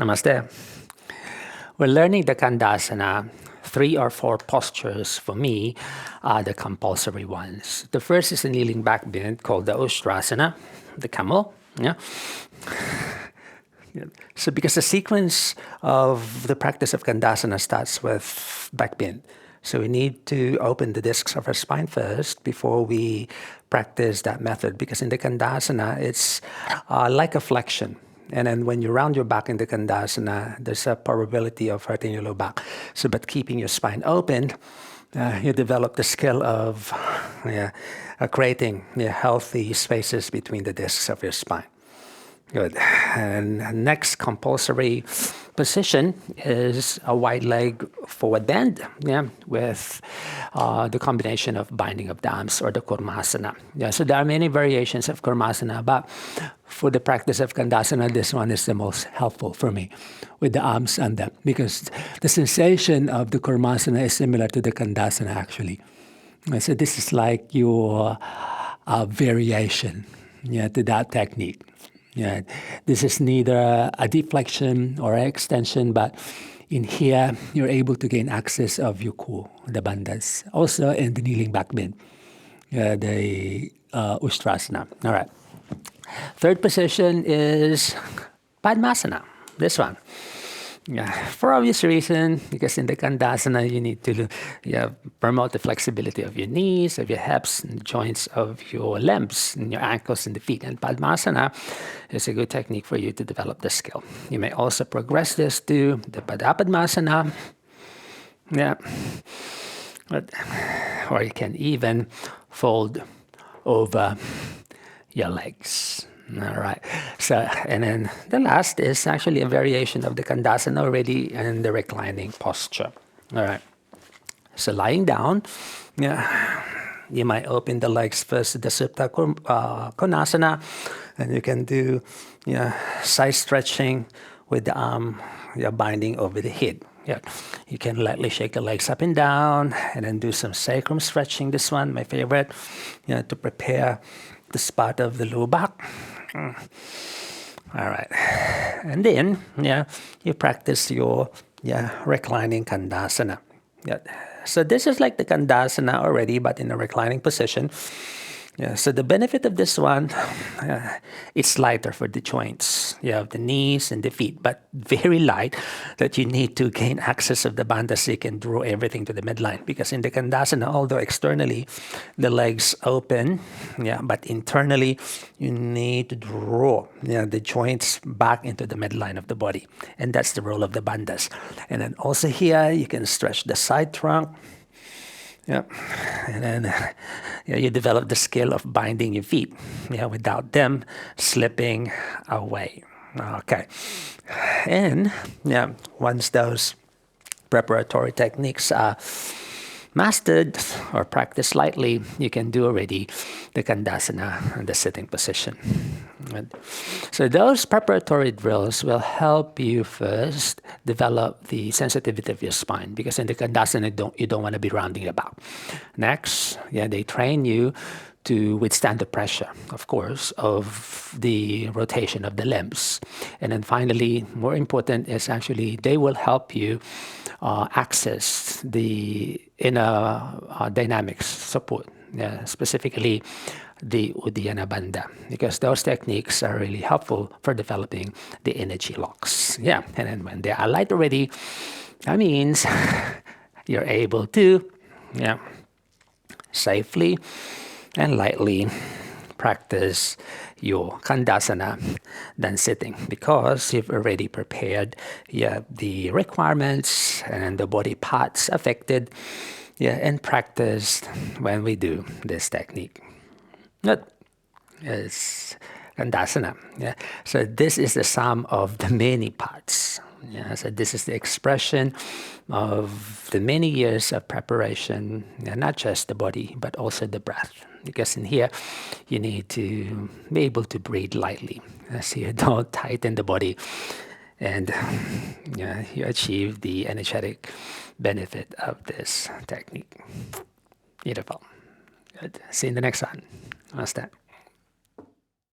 Namaste. We're learning the Kandasana. 3 or 4 postures for me are the compulsory ones. The first is a kneeling back bend called the Ustrasana, the camel. Yeah. So because the sequence of the practice of Kandasana starts with back bend. So we need to open the discs of our spine first before we practice that method. Because in the Kandasana, it's like a flexion. And then when you round your back in the Kandasana, there's a probability of hurting your low back. So, but keeping your spine open, you develop the skill of creating healthy spaces between the discs of your spine. Good. And next compulsory position is a wide leg forward bend, with the combination of binding of the arms or the Kurmasana. So there are many variations of Kurmasana, but for the practice of Kandasana, this one is the most helpful for me with the arms and them, because the sensation of the Kurmasana is similar to the Kandasana actually. So this is like your variation to that technique. This is neither a deflection or an extension, but in here, you're able to gain access of your core, the bandhas. Also in the kneeling back bend, the Ustrasana. All right. Third position is Padmasana, this one. For obvious reason, because in the Kandasana, you need to promote the flexibility of your knees, of your hips, and the joints of your limbs, and your ankles and the feet. And Padmasana is a good technique for you to develop the skill. You may also progress this to the Padmasana. Or you can even fold over your legs. All right. So, and then the last is actually a variation of the Kandasana already in the reclining posture. All right. So lying down, you might open the legs first to the Supta Konasana, and you can do side stretching with the arm binding over the head. You can lightly shake the legs up and down, and then do some sacrum stretching. This one, my favorite, to prepare the spot of the lower back. All right. And then, you practice your reclining Kandasana. So this is like the Kandasana already, but in a reclining position. So the benefit of this one, it's lighter for the joints. You have the knees and the feet, but very light that you need to gain access of the bandha so you can draw everything to the midline. Because in the Kandasana, although externally the legs open, but internally you need to draw the joints back into the midline of the body. And that's the role of the bandhas. And then also here, you can stretch the side trunk. And then you develop the skill of binding your feet without them slipping away. Okay. And once those preparatory techniques are mastered or practiced lightly, you can do already the Kandasana and the sitting position. So those preparatory drills will help you first develop the sensitivity of your spine, because in the Kandasana you don't want to be rounding the back. Next, they train you to withstand the pressure, of course, of the rotation of the limbs. And then finally, more important is actually they will help you access the inner dynamics support, specifically the Uddiyana Bandha, because those techniques are really helpful for developing the energy locks. And then when they are light already, that means you're able to safely and lightly practice your Kandasana than sitting, because you've already prepared the requirements and the body parts affected and practiced when we do this technique. That is Kandasana. So this is the sum of the many parts. So this is the expression of the many years of preparation, not just the body, but also the breath. Because in here, you need to be able to breathe lightly, so you don't tighten the body, and you achieve the energetic benefit of this technique. Beautiful. Good. See you in the next one. Namaste.